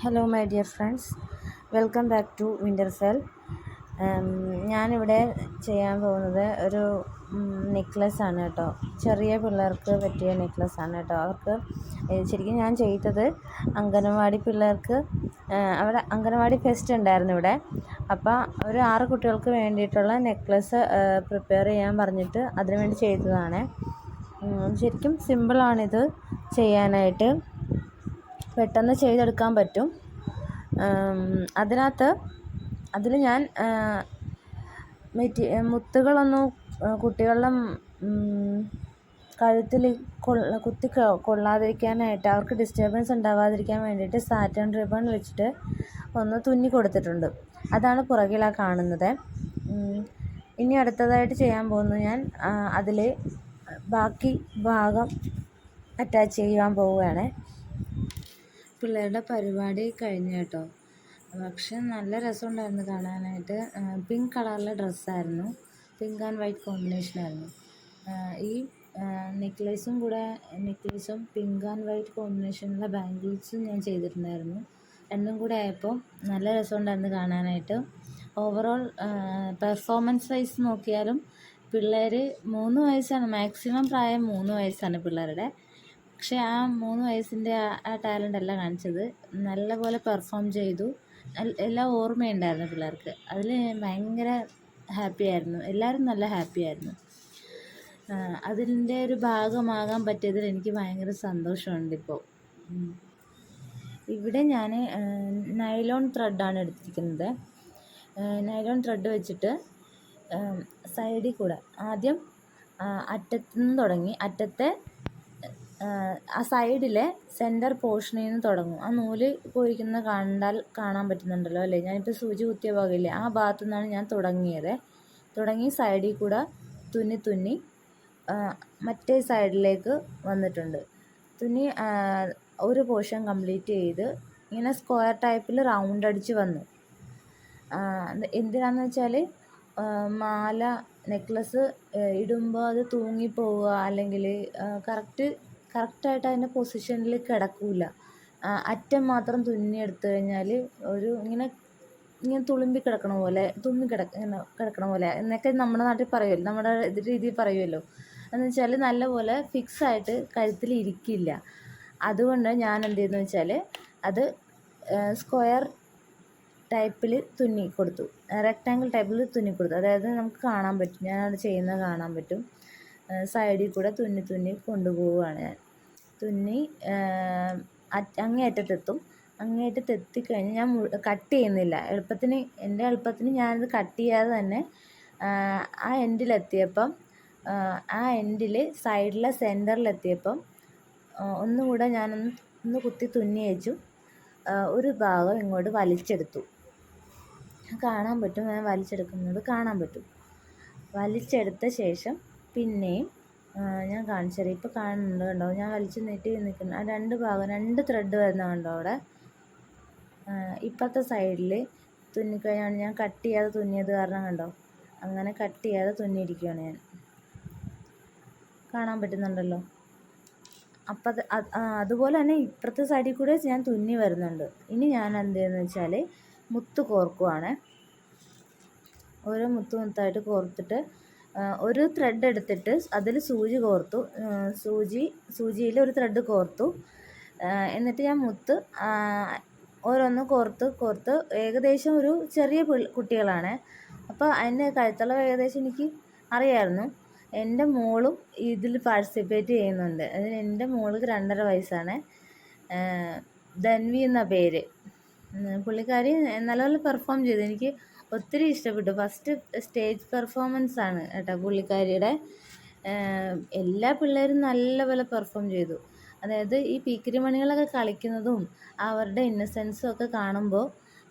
Hello my dear friends, welcome back to Winterfell. ഞാനിവിടെ ചെയ്യാൻ പോകുന്നത് ഒരു നെക്ലസ്സാണ് കേട്ടോ. ചെറിയ പിള്ളേർക്ക് പറ്റിയ നെക്ലസ്സാണ് കേട്ടോ. അവർക്ക് ശരിക്കും ഞാൻ ചെയ്തത് അംഗനവാടി പിള്ളേർക്ക് അവിടെ അംഗനവാടി ഫെസ്റ്റ് ഉണ്ടായിരുന്നു ഇവിടെ. അപ്പോൾ ഒരു 6 കുട്ടികൾക്ക് വേണ്ടിയിട്ടുള്ള നെക്ലസ് പ്രിപ്പയർ ചെയ്യാൻ പറഞ്ഞിട്ട് അതിനു വേണ്ടി ചെയ്തതാണ്. ശരിക്കും സിമ്പിളാണിത് ചെയ്യാനായിട്ട്, പെട്ടെന്ന് ചെയ്തെടുക്കാൻ പറ്റും. അതിൽ ഞാൻ മുത്തുകളൊന്നും കുട്ടികളുടെ കഴുത്തിൽ കൊള്ളാതിരിക്കാനായിട്ട്, അവർക്ക് ഡിസ്റ്റർബൻസ് ഉണ്ടാവാതിരിക്കാൻ വേണ്ടിയിട്ട് സാറ്റൻ റിബൺ വെച്ചിട്ട് ഒന്ന് തുന്നി കൊടുത്തിട്ടുണ്ട്. അതാണ് പുറകിലാണ് കാണുന്നത്. ഇനി അടുത്തതായിട്ട് ചെയ്യാൻ പോകുന്നത്, ഞാൻ അതിൽ ബാക്കി ഭാഗം അറ്റാച്ച് ചെയ്യാൻ പോവുകയാണ്. പിള്ളേരുടെ പരിപാടി കഴിഞ്ഞു കേട്ടോ. പക്ഷെ നല്ല രസമുണ്ടായിരുന്നു കാണാനായിട്ട്. പിങ്ക് കളറിലെ ഡ്രസ്സായിരുന്നു, പിങ്ക് ആൻഡ് വൈറ്റ് കോമ്പിനേഷനായിരുന്നു. ഈ നെക്ലേസും പിങ്ക് ആൻഡ് വൈറ്റ് കോമ്പിനേഷനുള്ള ബാംഗിൾസും ഞാൻ ചെയ്തിട്ടുണ്ടായിരുന്നു. രണ്ടും കൂടെ ആയപ്പോൾ നല്ല രസമുണ്ടായിരുന്നു കാണാനായിട്ട്. ഓവറോൾ പെർഫോമൻസ് വൈസ് നോക്കിയാലും പിള്ളേർ 3 വയസ്സാണ്, മാക്സിമം പ്രായം 3 വയസ്സാണ് പിള്ളേരുടെ. പക്ഷേ ആ 3 വയസ്സിൻ്റെ ആ ടാലൻ്റ് അല്ല കാണിച്ചത്. നല്ലപോലെ പെർഫോം ചെയ്തു. എല്ലാം ഓർമ്മയുണ്ടായിരുന്നു പിള്ളേർക്ക്. അതിൽ ഭയങ്കര ഹാപ്പിയായിരുന്നു, എല്ലാവരും നല്ല ഹാപ്പിയായിരുന്നു. അതിൻ്റെ ഒരു ഭാഗമാകാൻ പറ്റിയതിൽ എനിക്ക് ഭയങ്കര സന്തോഷമുണ്ട് ഇപ്പോൾ. ഇവിടെ ഞാൻ നൈലോൺ ത്രെഡാണ് എടുത്തിരിക്കുന്നത്. നൈലോൺ ത്രെഡ് വെച്ചിട്ട് സൈഡിൽ കൂടെ ആദ്യം അറ്റത്തുനിന്ന് തുടങ്ങി, ആ സൈഡിലെ സെൻറ്റർ പോർഷനിൽ നിന്ന് തുടങ്ങും. ആ നൂല് പോയിരിക്കുന്നത് കാണാൻ പറ്റുന്നുണ്ടല്ലോ അല്ലേ? ഞാനിപ്പോൾ സൂചി കുത്തിയ ഭാഗമില്ലേ, ആ ഭാഗത്തു നിന്നാണ് ഞാൻ തുടങ്ങി സൈഡിൽ കൂടെ തുന്നി മറ്റേ സൈഡിലേക്ക് വന്നിട്ടുണ്ട്. ഒരു പോർഷൻ കംപ്ലീറ്റ് ചെയ്ത് ഇങ്ങനെ സ്ക്വയർ ടൈപ്പിൽ റൗണ്ട് അടിച്ച് വന്നു. എന്തിനാണെന്ന് വെച്ചാൽ മാല നെക്ലസ് ഇടുമ്പോൾ അത് തൂങ്ങിപ്പോവുക, അല്ലെങ്കിൽ കറക്റ്റായിട്ട് അതിൻ്റെ പൊസിഷനിൽ കിടക്കില്ല. അറ്റം മാത്രം തുന്നിയെടുത്തു കഴിഞ്ഞാൽ ഇങ്ങനെ തുളുമ്പി കിടക്കണ പോലെ, കിടക്കണ പോലെ എന്നൊക്കെ നമ്മുടെ നാട്ടിൽ പറയുമല്ലോ, നമ്മുടെ രീതിയിൽ പറയുമല്ലോ. എന്ന് വെച്ചാൽ നല്ലപോലെ ഫിക്സായിട്ട് കഴുത്തിൽ ഇരിക്കില്ല. അതുകൊണ്ട് ഞാൻ എന്ത് ചെയ്തെന്ന് വെച്ചാൽ അത് സ്ക്വയർ ടൈപ്പിൽ തുന്നി കൊടുത്തു, റെക്റ്റാങ്കിൾ ടൈപ്പിൽ തുന്നി കൊടുത്തു. അതായത് നമുക്ക് കാണാൻ പറ്റും, ഞാനത് ചെയ്യുന്നത് കാണാൻ പറ്റും. സൈഡിൽ കൂടെ തുന്നി കൊണ്ടുപോവുകയാണ് ഞാൻ. അങ്ങേയറ്റത്തെത്തിക്കഴിഞ്ഞ് ഞാൻ കട്ട് ചെയ്യുന്നില്ല. എൻ്റെ എളുപ്പത്തിന് ഞാനത് കട്ട് ചെയ്യാതെ തന്നെ ആ എൻഡിൽ സൈഡിലെ സെൻറ്ററിലെത്തിയപ്പം ഒന്നുകൂടെ ഞാനൊന്ന് കുത്തി തുന്നി വെച്ചു. ഒരു ഭാഗം ഇങ്ങോട്ട് വലിച്ചെടുത്തു. കാണാൻ പറ്റും, ഞാൻ വലിച്ചെടുക്കുന്നത് കാണാൻ പറ്റും. വലിച്ചെടുത്ത ശേഷം പിന്നെയും ഞാൻ കാണിച്ചുതരാം. ഇപ്പോൾ കാണുന്നുണ്ട് കണ്ടോ, ഞാൻ വലിച്ചു നീട്ടി നിൽക്കുന്ന ആ 2 ത്രെഡ് വരുന്ന കണ്ടോ അവിടെ. ഇപ്പോഴത്തെ സൈഡിൽ തുന്നിക്കഴിഞ്ഞാണ് ഞാൻ കട്ട് ചെയ്യാതെ തുന്നിയത് കാരണം കണ്ടോ, അങ്ങനെ കട്ട് ചെയ്യാതെ തുന്നിയിരിക്കുകയാണ് ഞാൻ. കാണാൻ പറ്റുന്നുണ്ടല്ലോ. അപ്പം അതുപോലെ തന്നെ ഇപ്പുറത്തെ സൈഡിൽ കൂടെ ഞാൻ തുന്നി വരുന്നുണ്ട്. ഇനി ഞാൻ എന്ത് ചെയ്യുന്നത് വെച്ചാൽ മുത്ത് കോർക്കുവാണ്. ഓരോ മുത്തായിട്ട് കോർത്തിട്ട് ഒരു ത്രെഡ് എടുത്തിട്ട് അതിൽ സൂചി കോർത്തു. സൂചിയിൽ ഒരു ത്രെഡ് കോർത്തു. എന്നിട്ട് ഞാൻ മുത്ത് ഓരോന്ന് കോർത്ത് ഏകദേശം ഒരു ചെറിയ കുട്ടികളാണ്. അപ്പോൾ അതിൻ്റെ കഴുത്തളവ് ഏകദേശം എനിക്ക് അറിയാമായിരുന്നു. എൻ്റെ മോളും ഇതിൽ പാർട്ടിസിപ്പേറ്റ് ചെയ്യുന്നുണ്ട്. അതിന് എൻ്റെ മോൾക്ക് 2.5 വയസ്സാണ്. ധൻവി എന്ന പേര്. പുള്ളിക്കാരി നല്ലപോലെ പെർഫോം ചെയ്തു, എനിക്ക് ഒത്തിരി ഇഷ്ടപ്പെട്ടു. ഫസ്റ്റ് സ്റ്റേജ് പെർഫോമൻസ് ആണ് കേട്ടോ പുള്ളിക്കാരിയുടെ. എല്ലാ പിള്ളേരും നല്ലപോലെ പെർഫോം ചെയ്തു. അതായത് ഈ പീക്കിരിമണികളൊക്കെ കളിക്കുന്നതും അവരുടെ ഇന്നസെൻസും ഒക്കെ കാണുമ്പോൾ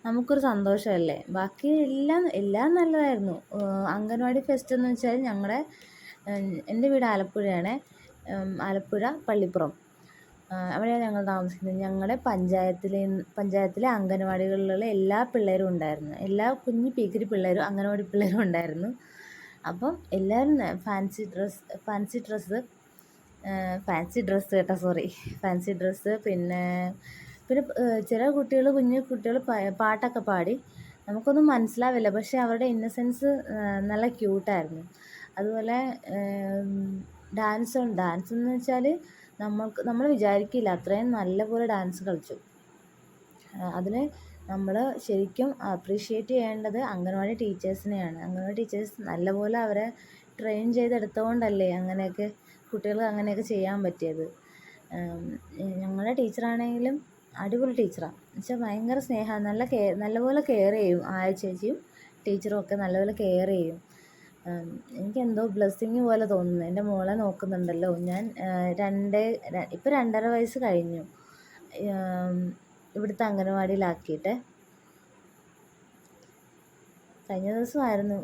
നമുക്കൊരു സന്തോഷമല്ലേ. ബാക്കി എല്ലാം നല്ലതായിരുന്നു. അംഗൻവാടി ഫെസ്റ്റ് എന്ന് വെച്ചാൽ എൻ്റെ വീട് ആലപ്പുഴയാണ്. ആലപ്പുഴ പള്ളിപ്പുറം, അവിടെയാണ് ഞങ്ങൾ താമസിക്കുന്നത്. ഞങ്ങളുടെ പഞ്ചായത്തിലെ അംഗനവാടികളിലുള്ള എല്ലാ പിള്ളേരും ഉണ്ടായിരുന്നു. എല്ലാ കുഞ്ഞു പീക്കിരി പിള്ളേരും അംഗനവാടി പിള്ളേരും ഉണ്ടായിരുന്നു. അപ്പം എല്ലാവരും ഫാൻസി ഡ്രസ്സ് കേട്ടോ, ഫാൻസി ഡ്രസ്സ്, പിന്നെ പിന്നെ ചില കുട്ടികൾ, കുഞ്ഞു കുട്ടികൾ പാട്ടൊക്കെ പാടി, നമുക്കൊന്നും മനസ്സിലാവില്ല, പക്ഷെ അവരുടെ ഇന്നസെൻസ് നല്ല ക്യൂട്ടായിരുന്നു. അതുപോലെ ഡാൻസ് എന്ന് വെച്ചാൽ നമ്മൾ വിചാരിക്കില്ല അത്രയും നല്ലപോലെ ഡാൻസ് കളിച്ചു. അതിന് നമ്മൾ ശരിക്കും അപ്രീഷിയേറ്റ് ചെയ്യേണ്ടത് അംഗൻവാടി ടീച്ചേഴ്സിനെയാണ്. അംഗൻവാടി ടീച്ചേഴ്സ് നല്ലപോലെ അവരെ ട്രെയിൻ ചെയ്തെടുത്തുകൊണ്ടല്ലേ അങ്ങനെയൊക്കെ കുട്ടികൾക്ക് അങ്ങനെയൊക്കെ ചെയ്യാൻ പറ്റിയത്. ഞങ്ങളുടെ ടീച്ചറാണെങ്കിലും അടിപൊളി ടീച്ചറാണ്. എന്നുവെച്ചാൽ ഭയങ്കര സ്നേഹമാണ്, നല്ലപോലെ കെയർ ചെയ്യും. ആയ ചേച്ചിയും ടീച്ചറും ഒക്കെ നല്ലപോലെ കെയർ ചെയ്യും. എനിക്കെന്തോ ബ്ലെസ്സിങ് പോലെ തോന്നുന്നു. എൻ്റെ മോളെ നോക്കുന്നുണ്ടല്ലോ. ഞാൻ ഇപ്പോൾ 2.5 വയസ്സ് കഴിഞ്ഞു ഇവിടുത്തെ അംഗനവാടിയിലാക്കിയിട്ട്. കഴിഞ്ഞ ദിവസമായിരുന്നു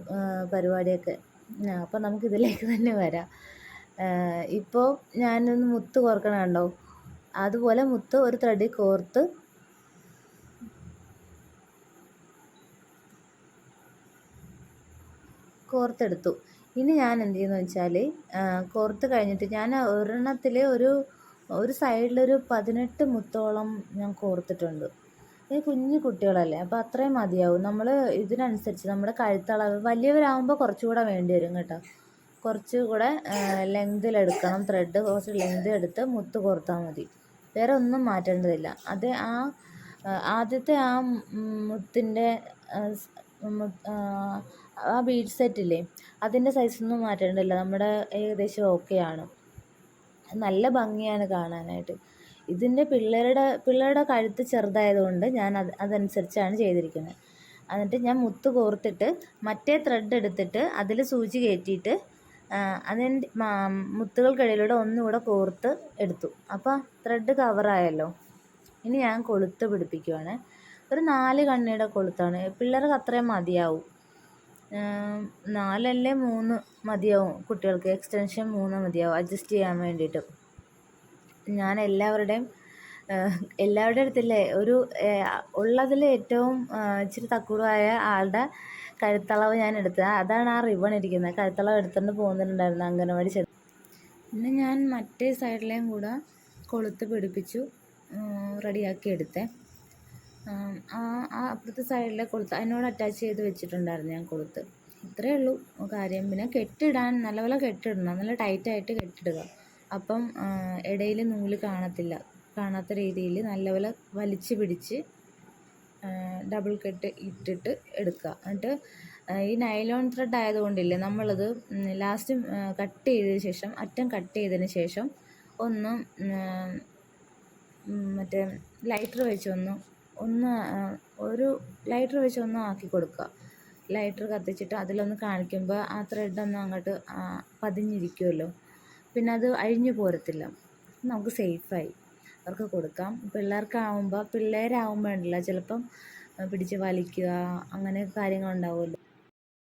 പരിപാടിയൊക്കെ. അപ്പോൾ നമുക്കിതിലേക്ക് തന്നെ വരാം. ഇപ്പോൾ ഞാനൊന്ന് മുത്ത് കോർക്കണം കണ്ടോ, അതുപോലെ മുത്ത് ഒരു ത്രെഡിൽ കോർത്തെടുത്തു. ഇനി ഞാൻ എന്ത് ചെയ്യുന്നു വെച്ചാൽ, കോർത്ത് കഴിഞ്ഞിട്ട് ഞാൻ ഒരെണ്ണത്തിൽ ഒരു സൈഡിലൊരു 18 മുത്തോളം ഞാൻ കോർത്തിട്ടുണ്ട്. ഈ കുഞ്ഞു കുട്ടികളല്ലേ, അപ്പോൾ അത്രയും മതിയാവും. നമ്മൾ ഇതിനനുസരിച്ച് നമ്മുടെ കഴുത്തളവ്, വലിയവരാകുമ്പോൾ കുറച്ചുകൂടെ വേണ്ടി വരും കേട്ടോ. കുറച്ചുകൂടെ ലെങ്തിലെടുക്കണം ത്രെഡ്, കുറച്ച് ലെങ്ത് എടുത്ത് മുത്ത് കോർത്താൽ മതി, വേറെ ഒന്നും മാറ്റേണ്ടതില്ല. അത് ആദ്യത്തെ മുത്തിൻ്റെ ആ ബീഡ് സെറ്റില്ലേ, അതിൻ്റെ സൈസൊന്നും മാറ്റേണ്ടതില്ല, നമ്മുടെ ഏകദേശം ഓക്കെയാണ്. നല്ല ഭംഗിയാണ് കാണാനായിട്ട്. ഇതിൻ്റെ പിള്ളേരുടെ കഴുത്ത് ചെറുതായതുകൊണ്ട് ഞാൻ അതനുസരിച്ചാണ് ചെയ്തിരിക്കുന്നത്. എന്നിട്ട് ഞാൻ മുത്ത് കോർത്തിട്ട് മറ്റേ ത്രെഡ് എടുത്തിട്ട് അതിൽ സൂചി കയറ്റിയിട്ട് അതിൻ്റെ മുത്തുകൾക്കിടയിലൂടെ ഒന്നുകൂടെ കോർത്ത് എടുത്തു. അപ്പോൾ ത്രെഡ് കവറായല്ലോ. ഇനി ഞാൻ കൊളുത്ത് പിടിപ്പിക്കുവാണ്. ഒരു 4 കണ്ണിയുടെ കൊളുത്താണ്. പിള്ളേർക്ക് അത്രയും മതിയാവും. 4 അല്ലേ 3 മതിയാവും കുട്ടികൾക്ക്. എക്സ്റ്റൻഷൻ 3 മതിയാവും അഡ്ജസ്റ്റ് ചെയ്യാൻ വേണ്ടിയിട്ട്. ഞാൻ എല്ലാവരുടെ അടുത്തില്ലേ ഉള്ളതിൽ ഏറ്റവും ഇച്ചിരി തക്കുടമായ ആളുടെ കഴുത്തളവ് ഞാൻ എടുത്തത്. അതാണ് ആ റിബൺ ഇരിക്കുന്നത്. കഴുത്തളവ് എടുത്തുകൊണ്ട് പോകുന്നുണ്ടായിരുന്നു അംഗനവാടി ചെന്ന്. പിന്നെ ഞാൻ മറ്റേ സൈഡിലേയും കൂടെ കൊളുത്ത് പിടിപ്പിച്ചു റെഡിയാക്കി എടുത്തേ. ആ അപ്പുറത്തെ സൈഡിലെ കൊളുത്ത് അതിനോട് അറ്റാച്ച് ചെയ്ത് വെച്ചിട്ടുണ്ടായിരുന്നു ഞാൻ കൊളുത്ത്. ഇത്രയേ ഉള്ളൂ കാര്യം. പിന്നെ കെട്ടിടാൻ നല്ലപോലെ കെട്ടിടണം, നല്ല ടൈറ്റായിട്ട് കെട്ടിടുക. അപ്പം ഇടയിൽ നൂല് കാണാത്ത രീതിയിൽ നല്ലപോലെ വലിച്ച് പിടിച്ച് ഡബിൾ കെട്ട് ഇട്ടിട്ട് എടുക്കുക. എന്നിട്ട് ഈ നൈലോൺ ത്രെഡ് ആയതുകൊണ്ടില്ലേ, നമ്മളത് ലാസ്റ്റ് കട്ട് ചെയ്തതിന് ശേഷം, അറ്റം കട്ട് ചെയ്തതിന് ശേഷം ഒന്ന് മറ്റേ ലൈറ്റർ വെച്ച് ഒന്ന് ആക്കി കൊടുക്കുക. ലൈറ്റർ കത്തിച്ചിട്ട് അതിലൊന്ന് കാണിക്കുമ്പോൾ ആ ത്രെഡൊന്ന് അങ്ങോട്ട് പതിഞ്ഞിരിക്കുമല്ലോ, പിന്നെ അത് അഴിഞ്ഞു പോരത്തില്ല. നമുക്ക് സേഫായി അവർക്ക് കൊടുക്കാം. പിള്ളേരാകുമ്പോൾ ഉണ്ടല്ലോ ചിലപ്പം പിടിച്ച് വലിക്കുക, അങ്ങനെ കാര്യങ്ങളുണ്ടാവുമല്ലോ.